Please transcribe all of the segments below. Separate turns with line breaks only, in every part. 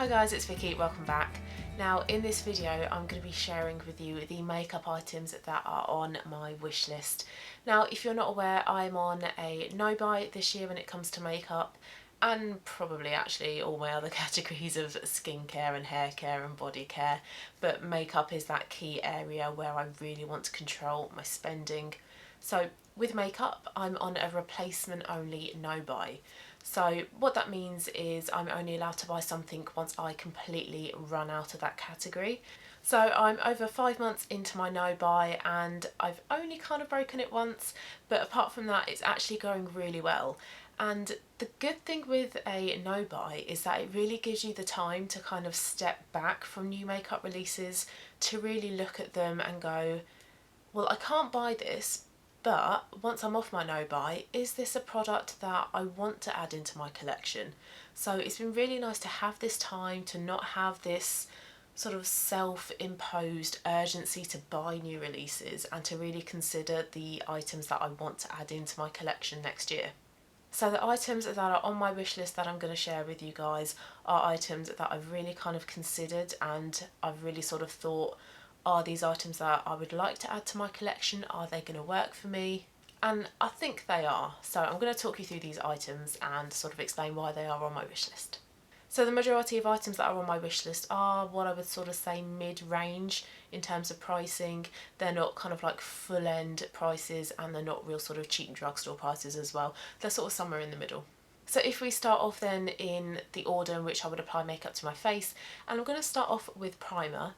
Hi guys, it's Vicky, welcome back. Now in this video I'm going to be sharing with you the makeup items that are on my wish list. Now if you're not aware, I'm on a no-buy this year when it comes to makeup, and probably actually all my other categories of skincare and hair care and body care, but makeup is that key area where I really want to control my spending. So with makeup I'm on a replacement only no-buy. So what that means is I'm only allowed to buy something once I completely run out of that category. So I'm over 5 months into my no-buy and I've only kind of broken it once, but apart from that it's actually going really well. And the good thing with a no-buy is that it really gives you the time to kind of step back from new makeup releases to really look at them and go, well, I can't buy this, but once I'm off my no-buy, is this a product that I want to add into my collection? So it's been really nice to have this time to not have this sort of self-imposed urgency to buy new releases and to really consider the items that I want to add into my collection next year. So the items that are on my wish list that I'm going to share with you guys are items that I've really kind of considered, and I've really sort of thought, are these items that I would like to add to my collection? Are they going to work for me? And I think they are. So I'm going to talk you through these items and sort of explain why they are on my wish list. So the majority of items that are on my wish list are what I would sort of say mid-range in terms of pricing. They're not kind of like full-end prices, and they're not real sort of cheap drugstore prices as well. They're sort of somewhere in the middle. So if we start off then in the order in which I would apply makeup to my face, and I'm going to start off with primer.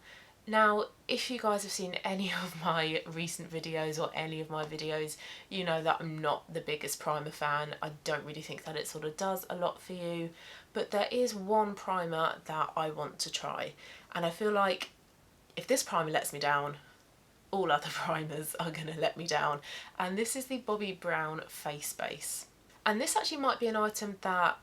Now, if you guys have seen any of my recent videos or any of my videos, you know that I'm not the biggest primer fan. I don't really think that it sort of does a lot for you, but there is one primer that I want to try, and I feel like if this primer lets me down, all other primers are going to let me down, and this is the Bobbi Brown Face Base. And this actually might be an item that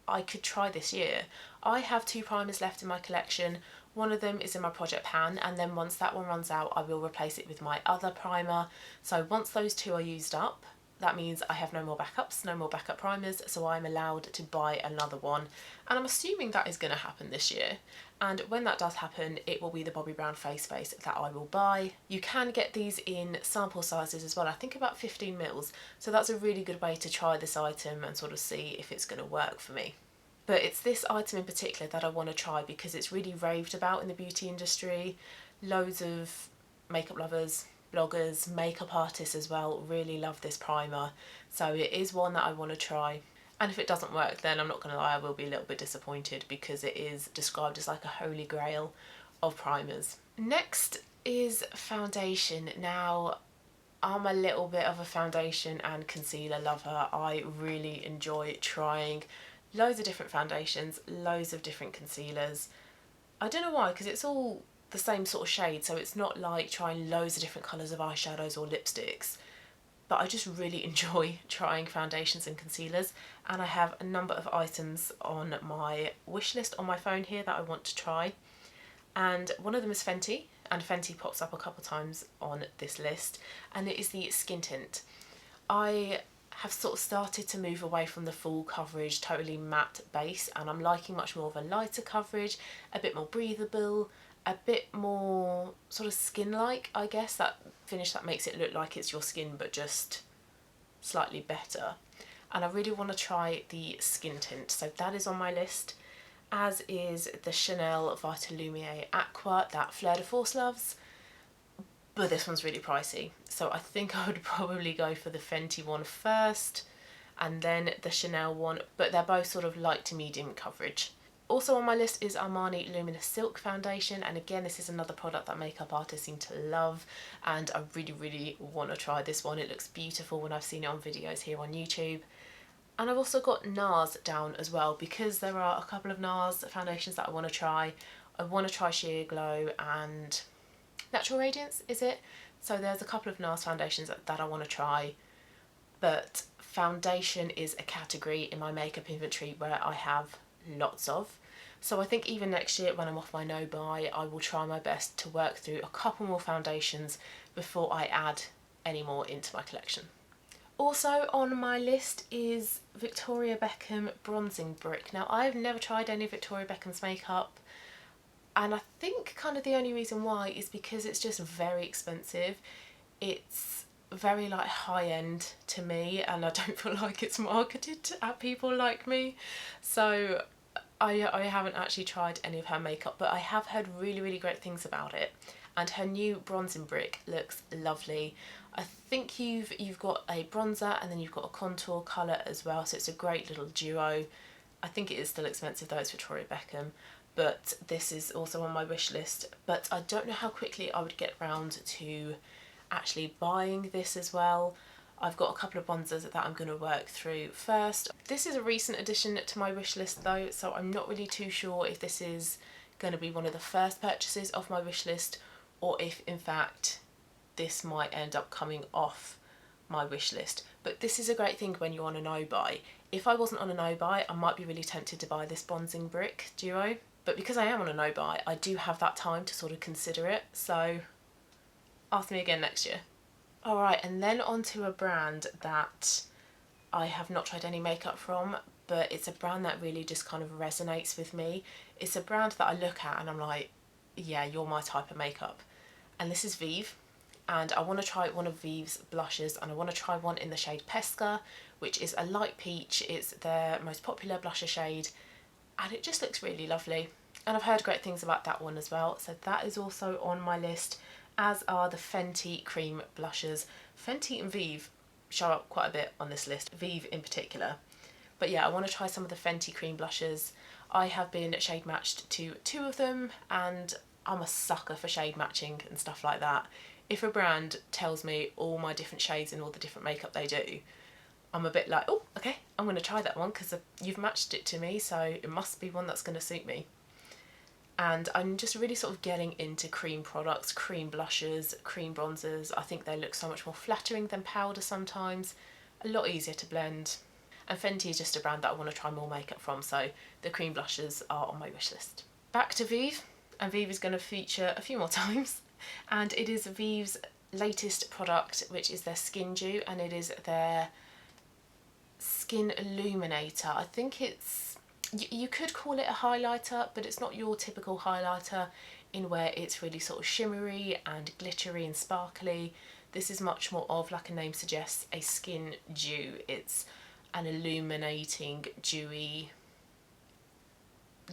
I could try this year. I have 2 primers left in my collection. One of them is in my project pan, and then once that one runs out I will replace it with my other primer. So once those 2 are used up, that means I have no more backups, no more backup primers, so I'm allowed to buy another one, and I'm assuming that is going to happen this year. And when that does happen, it will be the Bobbi Brown Face Base that I will buy. You can get these in sample sizes as well, I think about 15 mils, so that's a really good way to try this item and sort of see if it's going to work for me. But it's this item in particular that I want to try because it's really raved about in the beauty industry. Loads of makeup lovers, bloggers, makeup artists as well really love this primer, so it is one that I want to try. And if it doesn't work, then I'm not going to lie, I will be a little bit disappointed because it is described as like a holy grail of primers. Next is foundation. Now, I'm a little bit of a foundation and concealer lover. I really enjoy trying loads of different foundations, loads of different concealers. I don't know why, because it's all the same sort of shade, so it's not like trying loads of different colours of eyeshadows or lipsticks, but I just really enjoy trying foundations and concealers, and I have a number of items on my wish list on my phone here that I want to try, and one of them is Fenty, and Fenty pops up a couple times on this list, and it is the Skin Tint. I have sort of started to move away from the full coverage, totally matte base, and I'm liking much more of a lighter coverage, a bit more breathable, a bit more sort of skin-like, I guess, that finish that makes it look like it's your skin but just slightly better. And I really want to try the Skin Tint, so that is on my list, as is the Chanel Vitalumiere Aqua that Fleur de Force loves. But this one's really pricey, so I think I would probably go for the Fenty one first and then the Chanel one, but they're both sort of light to medium coverage. Also on my list is Armani Luminous Silk Foundation, and again this is another product that makeup artists seem to love, and I really want to try this one. It looks beautiful when I've seen it on videos here on YouTube. And I've also got Nars down as well, because there are a couple of Nars foundations that I want to try. I want to try Sheer Glow and Natural Radiance, is it? So there's a couple of Nars foundations that I want to try, but foundation is a category in my makeup inventory where I have lots of. So I think even next year when I'm off my no-buy, I will try my best to work through a couple more foundations before I add any more into my collection. Also on my list is Victoria Beckham Bronzing Brick. Now I've never tried any of Victoria Beckham's makeup, and I think kind of the only reason why is because it's just very expensive. It's very like high end to me, and I don't feel like it's marketed at people like me. So I haven't actually tried any of her makeup, but I have heard really great things about it, and her new bronzing brick looks lovely. I think you've got a bronzer and then you've got a contour colour as well, so it's a great little duo. I think it is still expensive though, it's Victoria Beckham, but this is also on my wish list. But I don't know how quickly I would get round to actually buying this as well. I've got a couple of bronzers that I'm going to work through first. This is a recent addition to my wish list though, so I'm not really too sure if this is going to be one of the first purchases off my wish list, or if in fact this might end up coming off my wish list. But this is a great thing when you're on a no buy. If I wasn't on a no buy, I might be really tempted to buy this bronzing brick duo, but because I am on a no buy, I do have that time to sort of consider it, so ask me again next year. Alright, and then onto a brand that I have not tried any makeup from, but it's a brand that really just kind of resonates with me. It's a brand that I look at and I'm like, yeah, you're my type of makeup. And this is Vieve, and I want to try one of Vieve's blushes, and I want to try one in the shade Pesca, which is a light peach. It's their most popular blusher shade, and it just looks really lovely. And I've heard great things about that one as well, so that is also on my list, as are the Fenty cream blushers. Fenty and Vieve show up quite a bit on this list, Vieve in particular. But yeah, I want to try some of the Fenty cream blushers. I have been shade matched to 2 of them, and I'm a sucker for shade matching and stuff like that. If a brand tells me all my different shades and all the different makeup they do, I'm a bit like, oh, okay, I'm going to try that one because you've matched it to me, so it must be one that's going to suit me. And I'm just really sort of getting into cream products, cream blushes, cream bronzers. I think they look so much more flattering than powder sometimes, a lot easier to blend. And Fenty is just a brand that I want to try more makeup from, so the cream blushes are on my wish list. Back to Vieve, and Vieve is going to feature a few more times, and it is Vieve's latest product, which is their Skin Dew, and it is their Skin Illuminator. I think it's, you could call it a highlighter, but it's not your typical highlighter in where it's really sort of shimmery and glittery and sparkly. This is much more of, like a name suggests, a skin dew. It's an illuminating, dewy,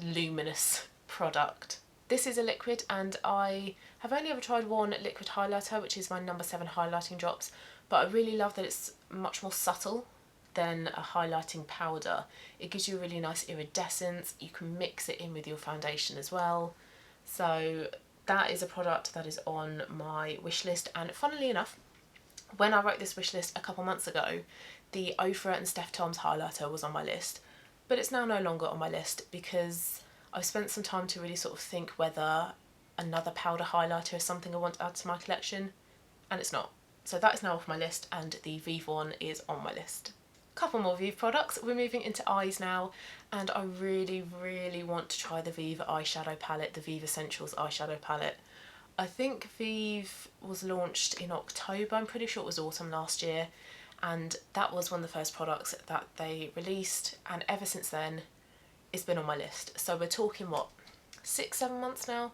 luminous product. This is a liquid, and I have only ever tried one liquid highlighter, which is my number 7 highlighting drops, but I really love that it's much more subtle than a highlighting powder. It gives you a really nice iridescence. You can mix it in with your foundation as well. So that is a product that is on my wish list, and funnily enough, when I wrote this wish list a couple months ago, the Ofra and Steph Tom's highlighter was on my list, but it's now no longer on my list because I've spent some time to really sort of think whether another powder highlighter is something I want to add to my collection, and it's not. So that is now off my list, and the Vieve one is on my list. Couple more Vieve products. We're moving into eyes now, and I really want to try the Vieve eyeshadow palette, the Vieve Essentials eyeshadow palette. I think Vieve was launched in October, I'm pretty sure it was autumn last year, and that was one of the first products that they released, and ever since then it's been on my list. So we're talking, what, 6-7 months now?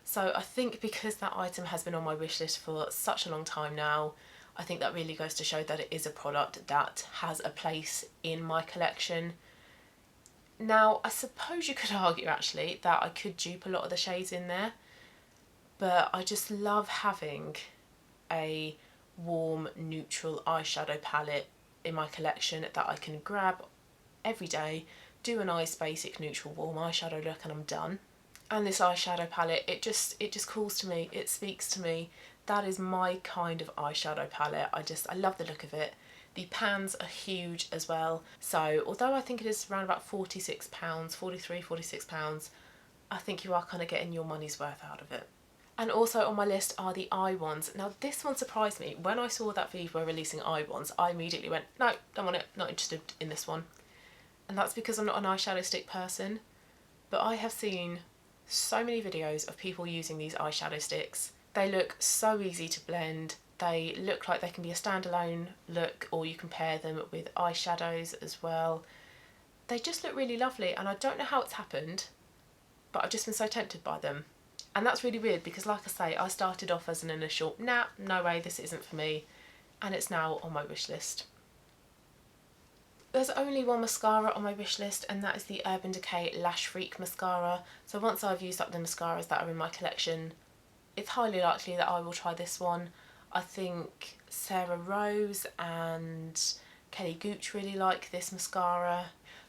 So I think because that item has been on my wish list for such a long time now, I think that really goes to show that it is a product that has a place in my collection. Now, I suppose you could argue actually that I could dupe a lot of the shades in there, but I just love having a warm, neutral eyeshadow palette in my collection that I can grab every day, do a nice basic neutral warm eyeshadow look, and I'm done. And this eyeshadow palette, it just calls to me, it speaks to me. That is my kind of eyeshadow palette. I love the look of it. The pans are huge as well. So although I think it is around about £46, £46, I think you are kind of getting your money's worth out of it. And also on my list are the eye ones. Now this one surprised me. When I saw that Vieve were releasing eye ones, I immediately went, no, don't want it, not interested in this one. And that's because I'm not an eyeshadow stick person, but I have seen so many videos of people using these eyeshadow sticks. They look so easy to blend, They look like they can be a standalone look, or you can pair them with eyeshadows as well. They just look really lovely, and I don't know how it's happened, but I've just been so tempted by them. And that's really weird because, like I say, I started off as an initial, nah, no way, this isn't for me, and it's now on my wish list. There's only one mascara on my wish list, and that is the Urban Decay Lash Freak mascara. So once I've used up the mascaras that are in my collection, it's highly likely that I will try this one. I think Sarah Rose and Kelly Gooch really like this mascara.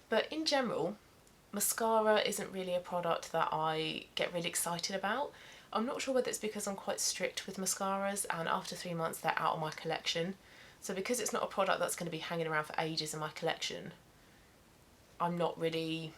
But in general, mascara isn't really a product that I get really excited about. I'm not sure whether it's because I'm quite strict with mascaras, and after 3 months they're out of my collection. So because it's not a product that's going to be hanging around for ages in my collection, I'm not really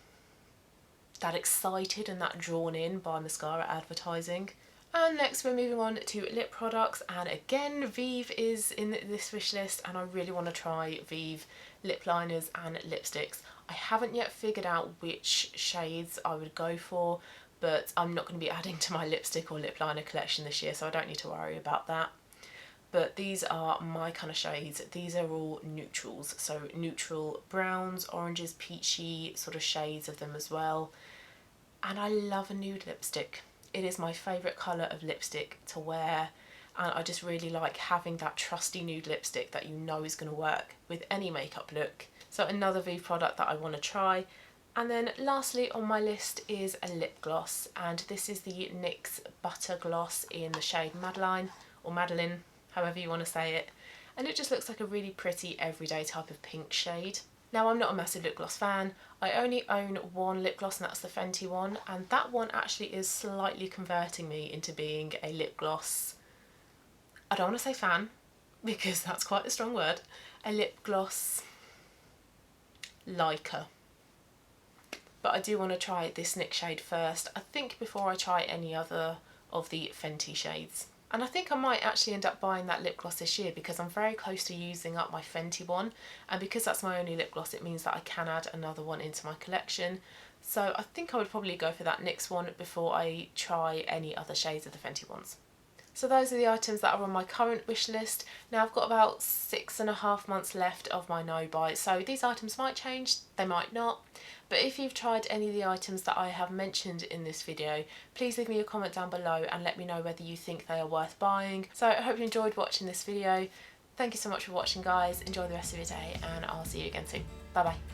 that excited and that drawn in by mascara advertising. And next we're moving on to lip products, and again Vieve is in this wish list, and I really want to try Vieve Lipliners and lipsticks. I haven't yet figured out which shades I would go for, but I'm not going to be adding to my lipstick or lip liner collection this year, so I don't need to worry about that. But these are my kind of shades. These are all neutrals, so neutral browns, oranges, peachy sort of shades of them as well. And I love a nude lipstick. It is my favourite colour of lipstick to wear, and I just really like having that trusty nude lipstick that you know is going to work with any makeup look. So another Vieve product that I want to try. And then lastly on my list is a lip gloss, and this is the NYX Butter Gloss in the shade Madeleine, or Madeleine, however you want to say it, and it just looks like a really pretty everyday type of pink shade. Now I'm not a massive lip gloss fan. I only own one lip gloss, and that's the Fenty one, and that one actually is slightly converting me into being a lip gloss, I don't want to say fan because that's quite a strong word, a lip gloss liker. But I do want to try this NYX shade first, I think, before I try any other of the Fenty shades. And I think I might actually end up buying that lip gloss this year because I'm very close to using up my Fenty one, and because that's my only lip gloss it means that I can add another one into my collection. So I think I would probably go for that NYX one before I try any other shades of the Fenty ones. So those are the items that are on my current wish list. Now I've got about 6.5 months left of my no buy, so these items might change, they might not. But if you've tried any of the items that I have mentioned in this video, please leave me a comment down below and let me know whether you think they are worth buying. So I hope you enjoyed watching this video. Thank you so much for watching, guys. Enjoy the rest of your day, and I'll see you again soon. Bye bye.